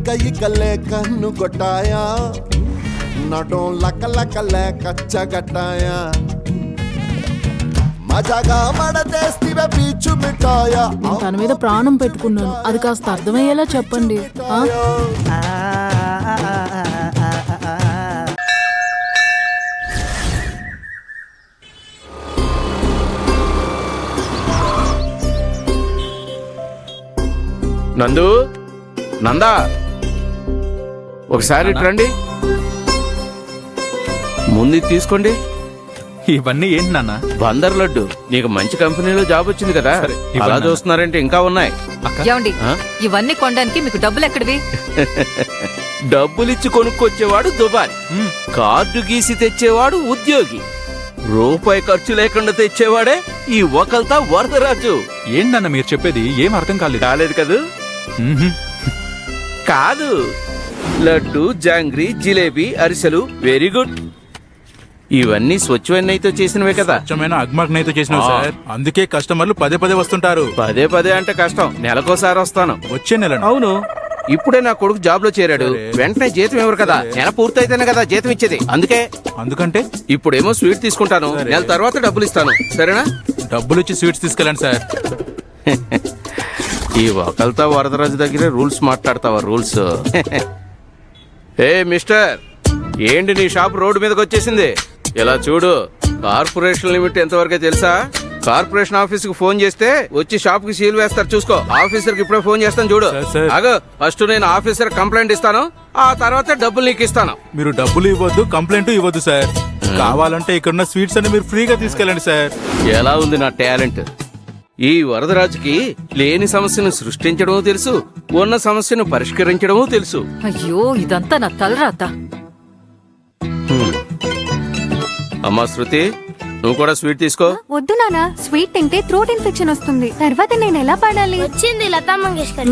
कई गले कन्नु गोटाया नडों luck luck luck चगटाया మజాగా మడతేస్తివే పీచు మిఠాయా తన మీద ప్రాణం పెట్టుకున్నాను, అది కాస్త అర్థమయ్యేలా చెప్పండి. నందు, నందా, ఒకసారి రండి. ముందు తీసుకోండి. ఇవన్నీ ఏంటి నాన్న? బందర్ లడ్డు. నీకు మంచి కంపెనీలో జాబ్ వచ్చింది కదా, అలా చూస్తున్నారంటే ఇంకా ఉన్నాయి. ఏమండి, ఇవన్నీ కొనడానికి మీకు డబ్బులు ఎక్కడివి? డబ్బులిచ్చి కొనుక్కొచ్చేవాడు దుబాయ్, కార్డు గీసి తెచ్చేవాడు ఉద్యోగి, రూపాయి ఖర్చు లేకుండా తెచ్చేవాడే ఈ ఒకల్తా వరదరాజు. ఏంటన్న మీరు చెప్పేది? ఏం అర్థం కాలేదు కదూ? కాదు, లడ్డు, జాంగ్రీ, జిలేబీ, అరిసెలు వెరీ గుడ్. ఇవన్నీ స్వచ్ఛమైనతో చేసినవే కదా. స్వచ్ఛమైన అగ్మగ్నైతో చేసినవి సార్, అందుకే కస్టమర్లు పదే పదే వస్తుంటారు. పదే పదే అంటే కష్టం, నెలకోసారి వస్తాను. వచ్చే నెల? అవును, ఇప్పుడే నా కొడుకు జాబ్ లో చేరాడు, వెంటనే జీతం ఇవ్వరు కదా, నెల పూర్తయితేనే కదా జీతం ఇచ్చేది. అందుకంటే ఇప్పుడేమో స్వీట్ తీసుకుంటాను, నెల తర్వాత డబ్బులు ఇస్తాను, సరేనా? డబ్బులు ఇచ్చి స్వీట్స్ తీసుకెళ్ళండి సార్. ఈ ఒకల్తా వరదరాజు దగ్గర రూల్స్ మాట్లాడతావా? రూల్స్? ఏ మిస్టర్, ఏంటి నీ షాప్ రోడ్డు మీదకి వచ్చేసింది? ఇలా చూడు, కార్పొరేషన్ లిమిట్ ఎంతవరకే తెలుసా? కార్పొరేషన్ ఆఫీస్ కి ఫోన్ చేస్తే వచ్చి షాప్ కి సీల్ వేస్తారు, చూసుకో. ఆఫీసర్ కి ఇప్పుడే ఫోన్ చేస్తాను, చూడు. అగో, ఫస్ట్ నేను ఆఫీసర్ కంప్లైంట్ ఇస్తాను, ఆ తర్వాత డబ్బులు నీకు ఇస్తాను. మీరు డబ్బులు ఇవ్వద్దు, కంప్లైంట్ ఇవ్వద్దు సార్. కావాలంటే ఇక్కడున్న స్వీట్స్ అన్ని మీరు ఫ్రీగా తీసుకెళ్ళండి సార్. ఎలా ఉంది నా టాలెంట్? ఈ వరదరాజుకి లేని సమస్యను సృష్టించడమూ తెలుసు, ఉన్న సమస్యను పరిష్కరించడమూ తెలుసు. అయ్యో, ఇదంతా నా తలరాత. అమ్మా శృతి, నువ్వు కూడా స్వీట్ తీసుకో. వద్దు నాన్న, స్వీట్ తింటే థ్రోట్ ఇన్ఫెక్షన్ వస్తుంది, తర్వాత నేను ఎలా పాడాలి? వచ్చింది లతా మంగేష్కర్.